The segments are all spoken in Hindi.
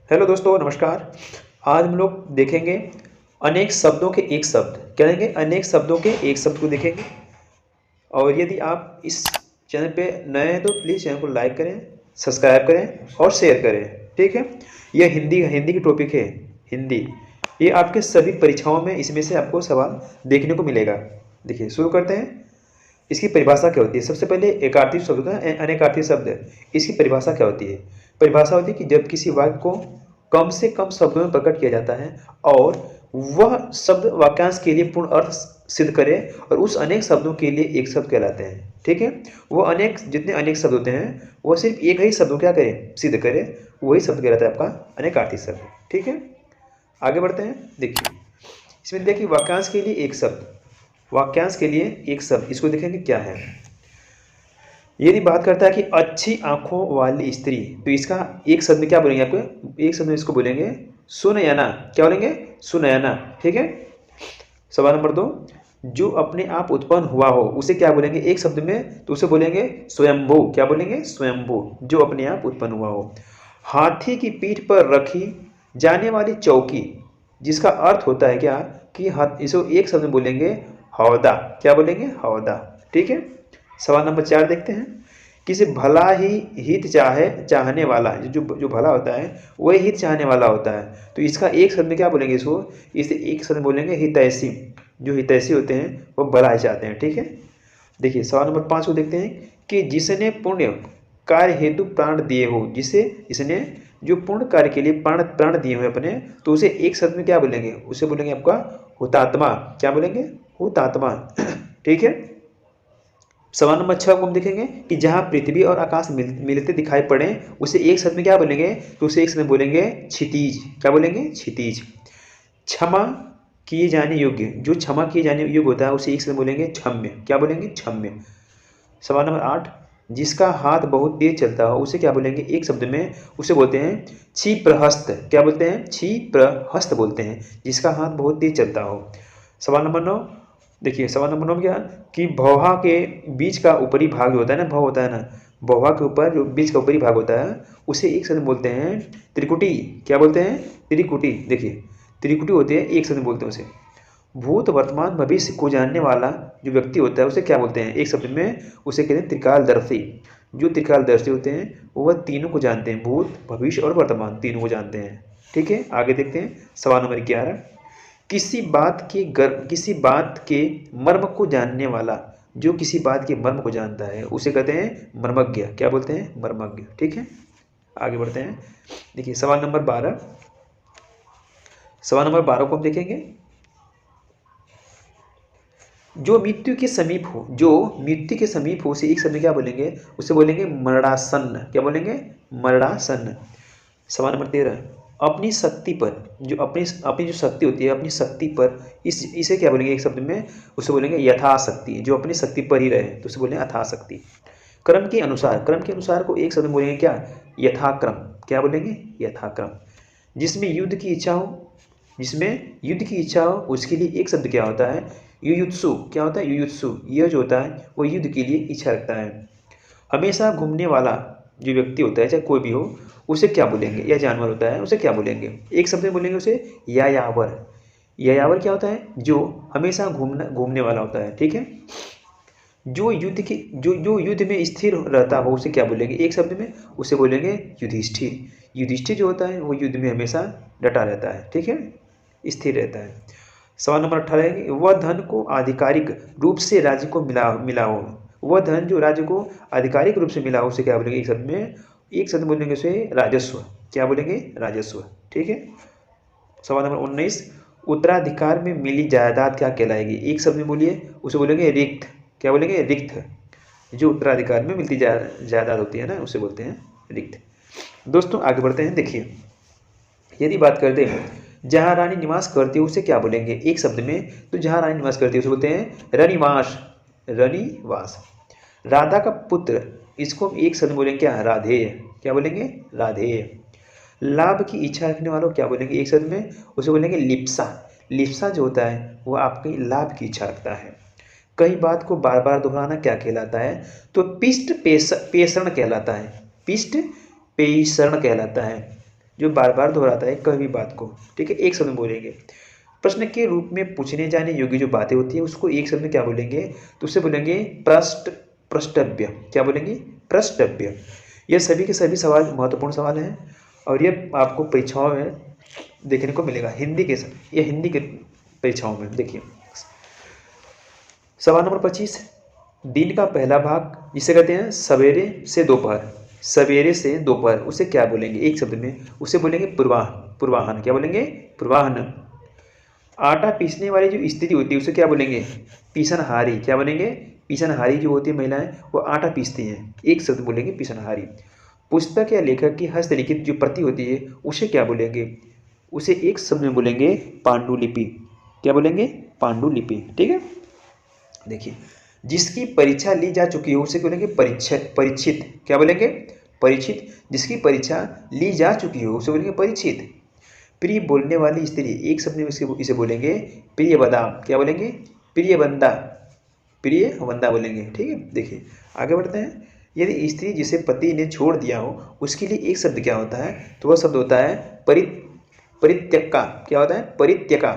हेलो दोस्तों, नमस्कार। आज हम लोग देखेंगे अनेक शब्दों के एक शब्द। क्या देखेंगे? अनेक शब्दों के एक शब्द को देखेंगे। और यदि आप इस चैनल पे नए हैं तो प्लीज़ चैनल को लाइक करें, सब्सक्राइब करें और शेयर करें। ठीक है? यह हिंदी हिंदी की टॉपिक है। हिंदी ये आपके सभी परीक्षाओं में इसमें से आपको सवाल देखने को मिलेगा। देखिए, शुरू करते हैं। इसकी परिभाषा क्या होती है? सबसे पहले एकार्थी शब्द का अनेकार्थी शब्द है। इसकी परिभाषा क्या होती है? परिभाषा होती है कि जब किसी वाक्य को कम से कम शब्दों में प्रकट किया जाता है और वह शब्द वाक्यांश के लिए पूर्ण अर्थ सिद्ध करे, और उस अनेक शब्दों के लिए एक शब्द कहलाते हैं। ठीक है? वो अनेक जितने अनेक शब्द होते हैं वो सिर्फ एक ही शब्द क्या करे? सिद्ध करे, वही शब्द कहलाता है आपका अनेकार्थी शब्द। ठीक है? आगे बढ़ते हैं। देखिए, इसमें देखिए वाक्यांश के लिए एक शब्द। वाक्यांश के लिए एक शब्द, इसको देखेंगे क्या है। यदि बात करता है कि अच्छी आंखों वाली स्त्री, तो इसका एक शब्द में क्या बोलेंगे? आपको एक शब्द में इसको बोलेंगे सुनयना। क्या बोलेंगे? सुनयना। ठीक है? सवाल नंबर 2, जो अपने आप उत्पन्न हुआ हो उसे क्या बोलेंगे एक शब्द में? तो उसे बोलेंगे स्वयंभू। क्या बोलेंगे? स्वयंभू। जो अपने आप उत्पन्न हुआ हो। हाथी की पीठ पर रखी जाने वाली चौकी, जिसका अर्थ होता है क्या कि इसको एक शब्द में बोलेंगे हौदा। क्या बोलेंगे? हौदा। ठीक है? सवाल नंबर 4 देखते हैं। किसी भला ही हित चाहने वाला, जो जो भला होता है वही हित चाहने वाला होता है, तो इसका एक शब्द में क्या बोलेंगे? इसको इसे एक शब्द में बोलेंगे हितैषी। जो हितैषी होते हैं वो भला ही चाहते हैं। ठीक है? देखिए, सवाल नंबर 5 को देखते हैं कि जिसने पुण्य कार्य हेतु प्राण दिए हो, जिसे इसने जो पुण्य कार्य के लिए प्राण प्राण दिए हुए अपने, तो उसे एक शब्द में क्या बोलेंगे? उसे बोलेंगे आपका हुतात्मा। क्या बोलेंगे? हुतात्मा। ठीक है? सवाल नंबर 6 को हम देखेंगे कि जहां पृथ्वी और आकाश मिलते दिखाई पड़े, उसे एक शब्द में क्या बोलेंगे? तो उसे एक शब्द में बोलेंगे क्षितिज। क्या बोलेंगे? क्षितिज। क्षमा किए जाने योग्य, जो क्षमा किए जाने योग्य होता है उसे एक शब्द में बोलेंगे क्षम्य। क्या बोलेंगे? क्षम्य। सवाल नंबर 8, जिसका हाथ बहुत तेज चलता हो उसे क्या बोलेंगे एक शब्द में? उसे बोलते हैं क्षिप्रहस्त। क्या बोलते हैं? क्षिप्रहस्त बोलते हैं, जिसका हाथ बहुत तेज चलता हो। सवाल नंबर 9, देखिए सवाल नंबर 9 में क्या कि भौहा के बीच का ऊपरी भाग जो होता है ना, भौ होता है ना, भौहा के ऊपर जो बीच का ऊपरी भाग होता है उसे एक शब्द में बोलते हैं त्रिकुटी। क्या बोलते हैं? त्रिकुटी। देखिए, त्रिकुटी होती है, एक शब्द में बोलते हैं उसे। भूत वर्तमान भविष्य को जानने वाला जो व्यक्ति होता है उसे क्या बोलते हैं एक शब्द में? उसे कहते हैं त्रिकालदर्शी। जो त्रिकालदर्शी होते हैं वह तीनों को जानते हैं, भूत भविष्य और वर्तमान तीनों को जानते हैं। ठीक है? आगे देखते हैं सवाल नंबर 11, किसी बात के मर्म को जानने वाला, जो किसी बात के मर्म को जानता है उसे कहते हैं मर्मज्ञ। क्या बोलते हैं? मर्मज्ञ। ठीक है? आगे बढ़ते हैं। देखिए, सवाल नंबर 12। सवाल नंबर 12 को हम देखेंगे। जो मृत्यु के समीप हो, जो मृत्यु के समीप हो उसे एक शब्द में क्या बोलेंगे? उसे बोलेंगे मरणासन्न। क्या बोलेंगे? मरणासन्न। सवाल नंबर 13, अपनी शक्ति पर, जो अपनी अपनी जो शक्ति होती है अपनी शक्ति पर, इसे क्या बोलेंगे एक शब्द में? उसे बोलेंगे यथाशक्ति। जो अपनी शक्ति पर ही रहे तो उसे बोलेंगे अथाशक्ति। क्रम के अनुसार, क्रम के अनुसार को एक शब्द में बोलेंगे क्या? यथाक्रम। क्या बोलेंगे? यथाक्रम। जिसमें युद्ध की इच्छा हो, जिसमें युद्ध की इच्छा हो उसके लिए एक शब्द क्या होता है? युयुत्सु। क्या होता है? युयुत्सु। यह जो होता है वो युद्ध के लिए इच्छा रखता है। हमेशा घूमने वाला जो व्यक्ति होता है, चाहे कोई भी हो, उसे क्या बोलेंगे? या जानवर होता है उसे क्या बोलेंगे? एक शब्द में बोलेंगे उसे यायावर। यायावर क्या होता है? जो हमेशा घूमने वाला होता है। ठीक है? जो युद्ध में स्थिर रहता हो उसे क्या बोलेंगे एक शब्द में? उसे बोलेंगे युधिष्ठिर। युधिष्ठिर जो होता है वो युद्ध में हमेशा डटा रहता है। ठीक है? स्थिर रहता है। सवाल नंबर 18 है कि वह धन को आधिकारिक रूप से राज्य को मिला हो। वह धन जो राज्य को आधिकारिक रूप से मिला हो उसे क्या बोलेंगे एक शब्द में? एक शब्द बोलेंगे उसे राजस्व। क्या बोलेंगे? राजस्व। ठीक है? सवाल नंबर 19, उत्तराधिकार में मिली जायदाद क्या कहलाएगी? एक शब्द में बोलिए, उसे बोलेंगे रिक्त। क्या बोलेंगे? रिक्त। जो उत्तराधिकार में मिलती जायदाद होती है ना उसे बोलते हैं रिक्त। दोस्तों आगे बढ़ते हैं। देखिए, यदि बात करते हैं जहाँ रानी निवास करती है उसे क्या बोलेंगे एक शब्द में? तो जहाँ रानी निवास करती है उसे बोलते हैं रनिवास। रनिवास। राधा का पुत्र, इसको एक शब्द बोलेंगे क्या? राधेय। क्या बोलेंगे? राधेय। लाभ की इच्छा रखने वालों क्या बोलेंगे एक शब्द में? उसे बोलेंगे लिप्सा। लिप्सा जो होता है वो आपकी लाभ की इच्छा रखता है। कई बात को बार बार दोहराना क्या कहलाता है? तो पिष्ट पेषण कहलाता है। पिष्ट पेषण कहलाता है। जो बार बार दोहराता है कभी भी बात को, ठीक है, एक शब्द में बोलेंगे। प्रश्न के रूप में पूछने जाने योग्य जो बातें होती है उसको एक शब्द में क्या बोलेंगे, तो उसे बोलेंगे प्रष्टव्य। क्या बोलेंगे? प्रष्टव्य। ये सभी के सभी सवाल महत्वपूर्ण सवाल हैं और ये आपको परीक्षाओं में देखने को मिलेगा। हिंदी के परीक्षाओं में देखिए। सवाल नंबर 25, दिन का पहला भाग जिसे कहते हैं सवेरे से दोपहर, सवेरे से दोपहर, उसे क्या बोलेंगे एक शब्द में? उसे बोलेंगे पूर्वाहन। क्या बोलेंगे? पूर्वाहन। आटा पीसने वाली जो स्त्री होती है उसे क्या बोलेंगे? पीसनहारी। क्या बोलेंगे? पीसनहारी जो होती है महिलाएं वो आटा पीसती हैं, एक शब्द बोलेंगे पीसनहारी। पुस्तक या लेखक की हस्तलिखित जो प्रति होती है उसे क्या बोलेंगे? उसे एक शब्द में बोलेंगे पांडुलिपि। क्या बोलेंगे? पांडुलिपि। ठीक है, देखिए, जिसकी परीक्षा ली जा चुकी हो उसे बोलेंगे परीक्षित। क्या बोलेंगे? परीक्षित। जिसकी परीक्षा ली जा चुकी हो उसे बोलेंगे परीक्षित। प्रिय बोलने वाली स्त्री, एक शब्द में इसे बोलेंगे प्रियवदा। क्या बोलेंगे? प्रियवंदा। प्रियवंदा बोलेंगे। ठीक है, देखिए आगे बढ़ते हैं। यदि स्त्री जिसे पति ने छोड़ दिया हो उसके लिए एक शब्द क्या होता है, तो वह शब्द होता है परित्यक्का। क्या होता है? परित्यका।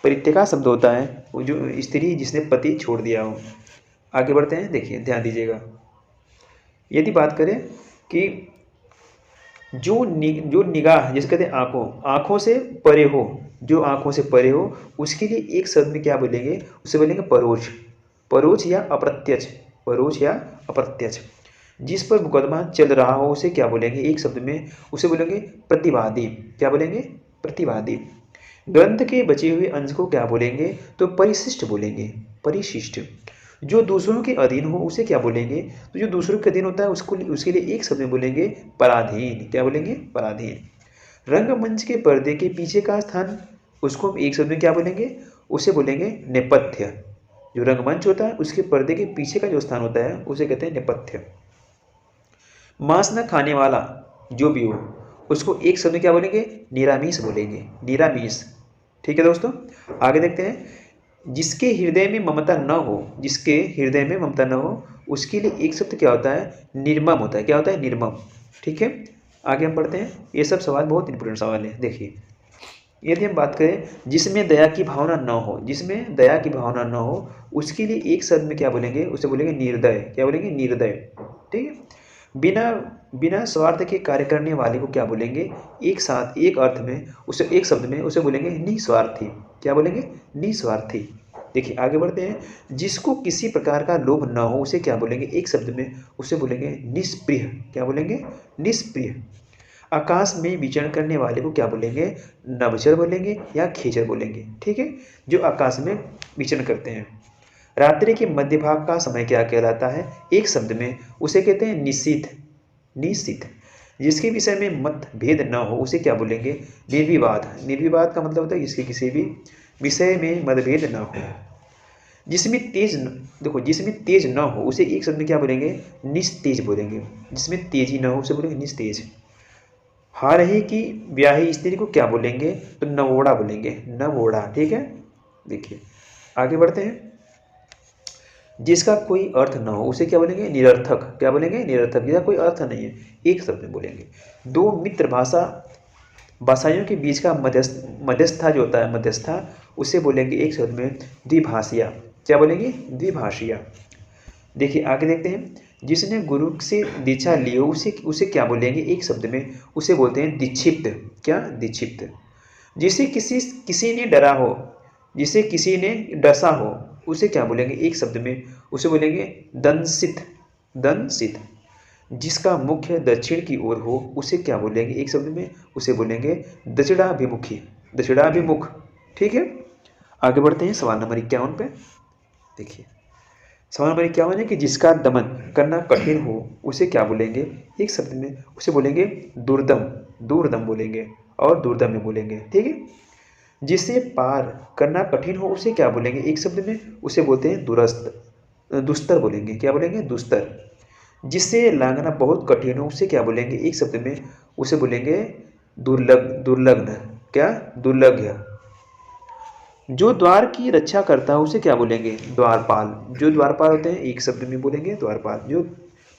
परित्यका शब्द होता है वो जो स्त्री जिसने पति छोड़ दिया हो। आगे बढ़ते हैं, देखिए ध्यान दीजिएगा। यदि बात करें कि जो निगाह जिसे कहते हैं आंखों से परे हो, जो आंखों से परे हो उसके लिए एक शब्द में क्या बोलेंगे? उसे बोलेंगे परोक्ष। परोक्ष या अप्रत्यक्ष। परोक्ष या अप्रत्यक्ष। जिस पर मुकदमा चल रहा हो उसे क्या बोलेंगे एक शब्द में? उसे बोलेंगे प्रतिवादी। क्या बोलेंगे? प्रतिवादी। ग्रंथ के बचे हुए अंश को क्या बोलेंगे? तो परिशिष्ट बोलेंगे। परिशिष्ट। जो दूसरों के अधीन हो उसे क्या बोलेंगे? तो जो दूसरों के अधीन होता है उसके लिए एक शब्द में बोलेंगे पराधीन। क्या बोलेंगे? पराधीन। रंगमंच के पर्दे के पीछे का स्थान, उसको हम एक शब्द में क्या बोलेंगे? उसे बोलेंगे नेपथ्य। जो रंगमंच होता है उसके पर्दे के पीछे का जो स्थान होता है उसे कहते हैं नेपथ्य। मांस न खाने वाला जो भी हो उसको एक शब्द में क्या बोलेंगे? निरामिष बोलेंगे। निरामिष। ठीक है दोस्तों, आगे देखते हैं। जिसके हृदय में ममता न हो, जिसके हृदय में ममता न हो उसके लिए एक शब्द क्या होता है? निर्मम होता है। क्या होता है? निर्मम। ठीक है, आगे हम पढ़ते हैं। ये सब सवाल बहुत इंपॉर्टेंट सवाल है। देखिए, यदि हम बात करें जिसमें दया की भावना न हो, जिसमें दया की भावना न हो उसके लिए एक शब्द में क्या बोलेंगे? उसे बोलेंगे निर्दय। क्या बोलेंगे? निर्दय। ठीक है, बिना स्वार्थ के कार्य करने वाले को क्या बोलेंगे? एक साथ एक अर्थ में उसे एक शब्द में उसे बोलेंगे निस्वार्थी। क्या बोलेंगे? निस्वार्थी। देखिए आगे बढ़ते हैं। जिसको किसी प्रकार का लोभ न हो उसे क्या बोलेंगे एक शब्द में? उसे बोलेंगे निष्प्रिय। क्या बोलेंगे? निष्प्रिय। आकाश में विचरण करने वाले को क्या बोलेंगे? नभचर बोलेंगे या खेचर बोलेंगे। ठीक है, जो आकाश में विचरण करते हैं। रात्रि के मध्य भाग का समय क्या कहलाता है एक शब्द में? उसे कहते हैं निशीथ। निशीथ। जिसके विषय में मतभेद न हो उसे क्या बोलेंगे? निर्विवाद। निर्विवाद का मतलब होता है जिसके किसी भी विषय में मतभेद न हो। जिसमें तेज न हो उसे एक शब्द में क्या बोलेंगे? निस्तेज बोलेंगे। जिसमें तेजी न हो उसे बोलेंगे निस्तेज। हार ही की ब्याही स्त्री को क्या बोलेंगे? तो नवोड़ा बोलेंगे। नवोड़ा। ठीक है, देखिए आगे बढ़ते हैं। जिसका कोई अर्थ न हो उसे क्या बोलेंगे? निरर्थक। क्या बोलेंगे? निरर्थक। जिसका कोई अर्थ नहीं है एक शब्द में बोलेंगे। दो मित्र भाषाइयों के बीच का मध्यस्था जो होता है, मध्यस्था, उसे बोलेंगे एक शब्द में द्विभाषिया। क्या बोलेंगे? द्विभाषिया। देखिए आगे देखते हैं। जिसने गुरु से दीक्षा ली हो उसे क्या बोलेंगे एक शब्द में? उसे बोलते हैं दीक्षिप्त। क्या? दीक्षिप्त। जिसे किसी ने डरा हो, जिसे किसी ने डसा हो उसे क्या बोलेंगे एक शब्द में? उसे बोलेंगे दंसित। दंसित। जिसका मुख्य दक्षिण की ओर हो उसे क्या बोलेंगे एक शब्द में? उसे बोलेंगे दक्षिणाभिमुखी। दक्षिणाभिमुख। ठीक है, आगे बढ़ते हैं सवाल नंबर 51 पे। देखिए सवाल नंबर 51 है कि जिसका दमन करना कठिन हो उसे क्या बोलेंगे एक शब्द में? उसे बोलेंगे दुर्दम। दुर्दम बोलेंगे और दुर्दम्य बोलेंगे। ठीक है, जिसे पार करना कठिन हो उसे क्या बोलेंगे एक शब्द में? उसे बोलते हैं दुस्तर बोलेंगे। क्या बोलेंगे? दुस्तर। जिसे लांघना बहुत कठिन हो उसे क्या बोलेंगे एक शब्द में? उसे बोलेंगे दुर्लग्न। क्या? दुर्लभ्य। जो द्वार की रक्षा करता है उसे क्या बोलेंगे? द्वारपाल। जो द्वारपाल होते हैं एक शब्द में बोलेंगे द्वारपाल, जो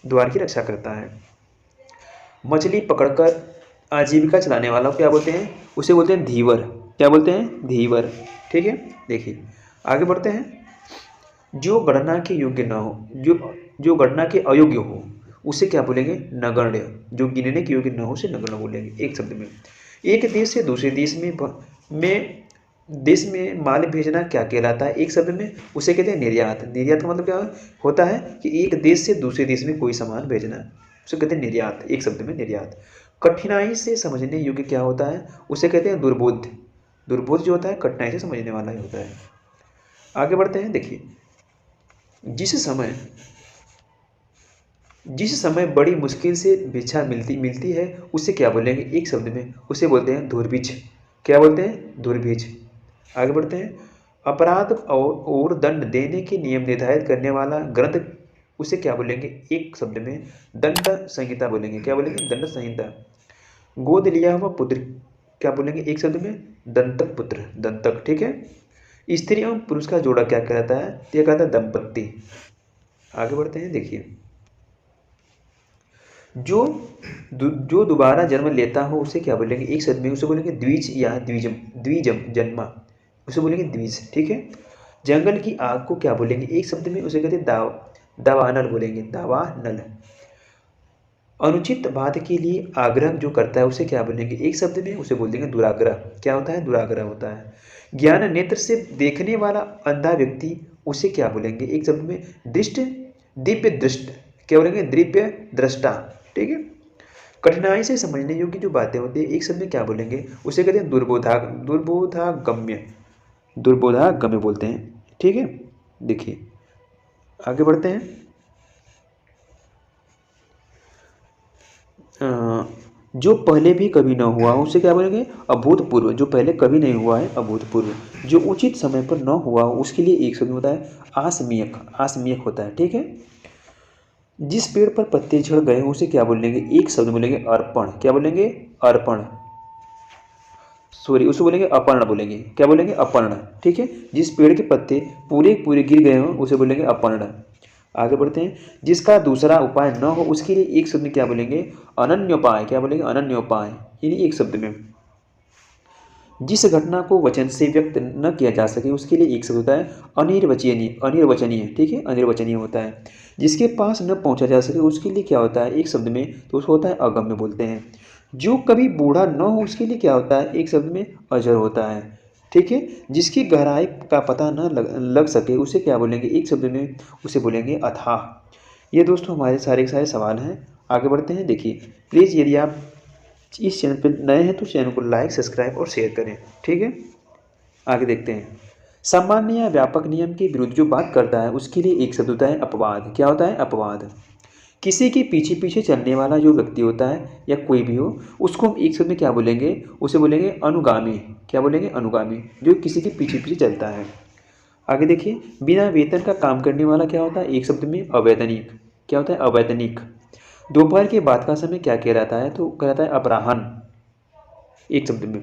द्वार की रक्षा करता है। मछली पकड़कर आजीविका चलाने वाला को क्या बोलते हैं, उसे बोलते हैं धीवर। क्या बोलते हैं, धीवर। ठीक है, देखिए आगे बढ़ते हैं। जो गणना के योग्य ना हो, जो गणना के अयोग्य हो उसे क्या बोलेंगे, नगण्य। जो गिनने के योग्य ना हो उसे नगण्य बोलेंगे। एक शब्द में, एक देश से दूसरे देश में माल भेजना क्या कहलाता है, एक शब्द में उसे कहते हैं निर्यात। निर्यात का मतलब क्या होता है कि एक देश से दूसरे देश में कोई सामान भेजना, उसे कहते हैं निर्यात। एक शब्द में निर्यात। कठिनाई से समझने योग्य क्या होता है, उसे कहते हैं दुर्बोध। दुर्बोध जो होता है कठिनाई से समझने वाला ही होता है। आगे बढ़ते हैं। देखिए, जिस समय बड़ी मुश्किल से भिक्षा मिलती है उसे क्या बोलेंगे, एक शब्द में उसे बोलते हैं दुर्भिक्ष। क्या बोलते हैं, दुर्भिक्ष। आगे बढ़ते हैं। अपराध और दंड देने के नियम निर्धारित करने वाला ग्रंथ उसे क्या बोलेंगे, एक शब्द में दंड संहिता बोलेंगे। क्या बोलेंगे, दंड संहिता। गोद लिया हुआ पुत्र क्या बोलेंगे, एक शब्द में दंतक पुत्र, दंतक। ठीक है। स्त्री एवं पुरुष का जोड़ा क्या कहलाता है, यह कहता है दंपत्ति। आगे बढ़ते हैं। देखिए, जो दोबारा जन्म लेता हो उसे क्या बोलेंगे, एक शब्द में उसे बोलेंगे द्विज या द्विजम जन्मा, उसे बोलेंगे द्विज। ठीक है। जंगल की आग को क्या बोलेंगे, एक शब्द में उसे कहते हैं दावानल बोलेंगे, दावानल। अनुचित बात के लिए आग्रह जो करता है उसे क्या बोलेंगे, एक शब्द में उसे बोल देंगे दुराग्रह। क्या होता है, दुराग्रह होता है। ज्ञान नेत्र से देखने वाला अंधा व्यक्ति उसे क्या बोलेंगे, एक शब्द में दिव्य दृष्ट। क्या बोलेंगे, दिव्य दृष्टा। ठीक है। कठिनाई से समझने योग्य जो बातें होती है एक शब्द में क्या बोलेंगे, उसे कहते हैं दुर्बोधागम्य। दुर्बोधागम्य बोलते हैं। ठीक है। देखिए आगे बढ़ते हैं। जो पहले भी कभी न हुआ हो उसे क्या बोलेंगे, अभूतपूर्व। जो पहले कभी नहीं हुआ है, अभूतपूर्व। जो उचित समय पर न हुआ हो उसके लिए एक शब्द होता है आसमियक। आसमियक होता है। ठीक है। जिस पेड़ पर पत्ते झड़ गए उसे क्या बोलेंगे, एक शब्द बोलेंगे अर्पण। क्या बोलेंगे, अर्पण। सॉरी, उसे बोलेंगे अपर्ण बोलेंगे। क्या बोलेंगे, अपर्ण। ठीक है। जिस पेड़ के पत्ते पूरे पूरे गिर गए हों उसे बोलेंगे अपर्ण। आगे बढ़ते हैं। जिसका दूसरा उपाय न हो उसके लिए एक शब्द में क्या बोलेंगे, अनन्योपाय। क्या बोलेंगे, अनन्योपाय। यानी एक शब्द में। जिस घटना को वचन से व्यक्त न किया जा सके उसके लिए एक शब्द होता है अनिर्वचनीय। अनिर्वचनीय। ठीक है, अनिर्वचनीय होता है। जिसके पास न पहुंचा जा सके उसके लिए क्या होता है, एक शब्द में, तो उसको होता है अगम्य बोलते हैं। जो कभी बूढ़ा न हो उसके लिए क्या होता है, एक शब्द में अजर होता है। ठीक है। जिसकी गहराई का पता न लग सके उसे क्या बोलेंगे, एक शब्द में उसे बोलेंगे अथाह। ये दोस्तों हमारे सारे के सारे सवाल हैं। आगे बढ़ते हैं। देखिए, प्लीज़ यदि आप इस चैनल पर नए हैं तो चैनल को लाइक, सब्सक्राइब और शेयर करें। ठीक है। आगे देखते हैं। सामान्य या व्यापक नियम के विरुद्ध जो बात करता है उसके लिए एक शब्द होता है अपवाद। क्या होता है, अपवाद। किसी के पीछे पीछे चलने वाला जो व्यक्ति होता है या कोई भी हो उसको हम एक शब्द में क्या बोलेंगे, उसे बोलेंगे अनुगामी। क्या बोलेंगे, अनुगामी। जो किसी के पीछे पीछे चलता है। आगे देखिए, बिना वेतन का काम करने वाला क्या होता है, एक शब्द में अवैतनिक। क्या होता है, अवैतनिक। दोपहर के बाद का समय क्या कहलाता है, तो कहलाता है अपराह्न, एक शब्द में।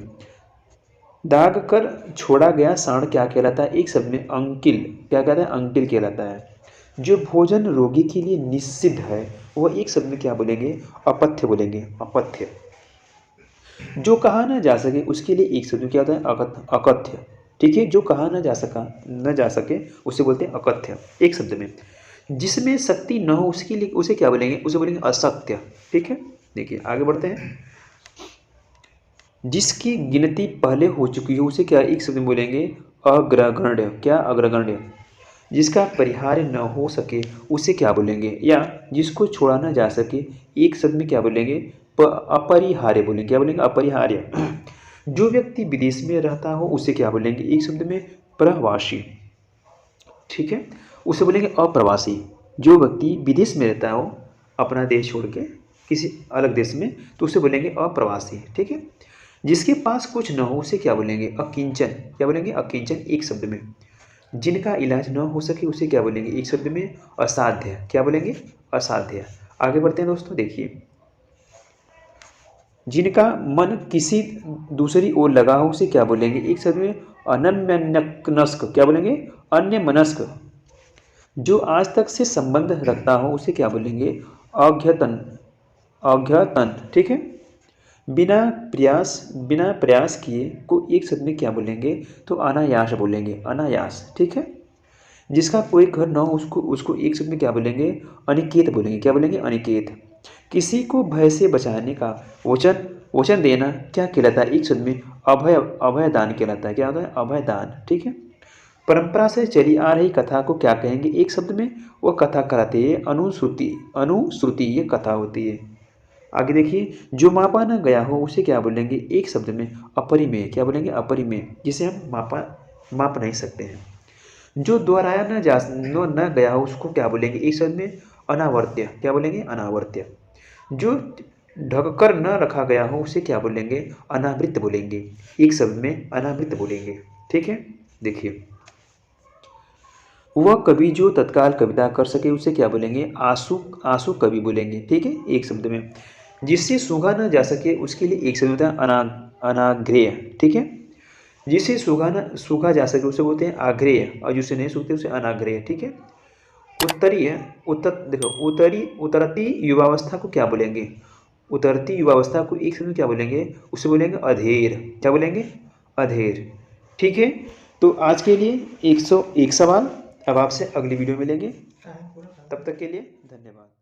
दाग कर छोड़ा गया सांड क्या कहलाता है, एक शब्द में अंकिल। क्या कहता है, अंकिल कहलाता है। जो भोजन रोगी के लिए निषिद्ध है वह एक शब्द में क्या बोलेंगे, अपथ्य बोलेंगे, अपथ्य। जो कहा न जा सके उसके लिए एक शब्द में क्या होता है, अकथ्य। ठीक है। जो कहा न जा सके उसे बोलते हैं अकथ्य, एक शब्द में। जिसमें शक्ति न हो उसके लिए उसे क्या बोलेंगे, उसे बोलेंगे असत्य। ठीक है। देखिए आगे बढ़ते हैं। जिसकी गिनती पहले हो चुकी हो उसे क्या एक शब्द में बोलेंगे, अग्रगण्य। क्या, अग्रगण्य। जिसका परिहार्य न हो सके उसे क्या बोलेंगे, या जिसको छोड़ा न जा सके एक शब्द में क्या बोलेंगे, अपरिहार्य बोलेंगे। क्या बोलेंगे, अपरिहार्य। जो व्यक्ति विदेश में रहता हो उसे क्या बोलेंगे, एक शब्द में प्रवासी। ठीक है। उसे बोलेंगे अप्रवासी। जो व्यक्ति विदेश में रहता हो अपना देश छोड़ के किसी अलग देश में तो उसे बोलेंगे अप्रवासी। ठीक है। जिसके पास कुछ न हो उसे क्या बोलेंगे, अकिंचन। क्या बोलेंगे, अकिंचन, एक शब्द में। जिनका इलाज न हो सके उसे क्या बोलेंगे, एक शब्द में असाध्य। क्या बोलेंगे, असाध्य। आगे बढ़ते हैं दोस्तों। देखिए, जिनका मन किसी दूसरी ओर लगा हो उसे क्या बोलेंगे, एक शब्द में अन्यमनस्क। क्या बोलेंगे, अन्य मनस्क। जो आज तक से संबंध रखता हो उसे क्या बोलेंगे, अघ्यतन। अघ्यतन। ठीक है। बिना प्रयास किए को एक शब्द में क्या बोलेंगे? तो अनायास बोलेंगे, अनायास। ठीक है। जिसका कोई घर न हो उसको उसको एक शब्द में क्या बोलेंगे? अनिकेत बोलेंगे। क्या बोलेंगे? अनिकेत। किसी को भय से बचाने का वचन वचन देना क्या कहलाता है? एक शब्द में अभय अभय दान कहलाता है। क्या होता है? अभय दान। ठीक है। परंपरा से चली आ रही कथा को क्या कहेंगे? एक शब्द में वह कथा कहलाती है अनुश्रुति। अनुश्रुति ये कथा होती है। आगे देखिए, जो मापा न गया हो उसे क्या बोलेंगे? एक शब्द में अपरिमेय। क्या बोलेंगे? अपरिमेय, जिसे हम माप नहीं सकते हैं। जो दोहराया न गया हो उसको क्या बोलेंगे? एक शब्द में अनावर्त्य। क्या बोलेंगे? अनावर्त्य। जो ढक कर न रखा गया हो उसे क्या बोलेंगे? अनावृत बोलेंगे। एक शब्द में अनावृत बोलेंगे। ठीक है। देखिए, वह कवि जो तत्काल कविता कर सके उसे क्या बोलेंगे? आंसू आंसू कवि बोलेंगे। ठीक है, एक शब्द में। जिससे सूंघा न जा सके उसके लिए एक शब्द होता है अनाग्रेय। ठीक है। जिसे सूखा जा सके उसे बोलते हैं आग्रेय, और जिसे नहीं सूखते उसे अनाग्रेय। ठीक है। देखो, उतरती युवावस्था को क्या बोलेंगे? उतरती युवावस्था को एक शब्द में क्या बोलेंगे? उसे बोलेंगे अधेर। क्या बोलेंगे? अधेर। ठीक है। तो आज के लिए 101 सवाल। अब आपसे अगली वीडियो में मिलेंगे। तब तक के लिए धन्यवाद।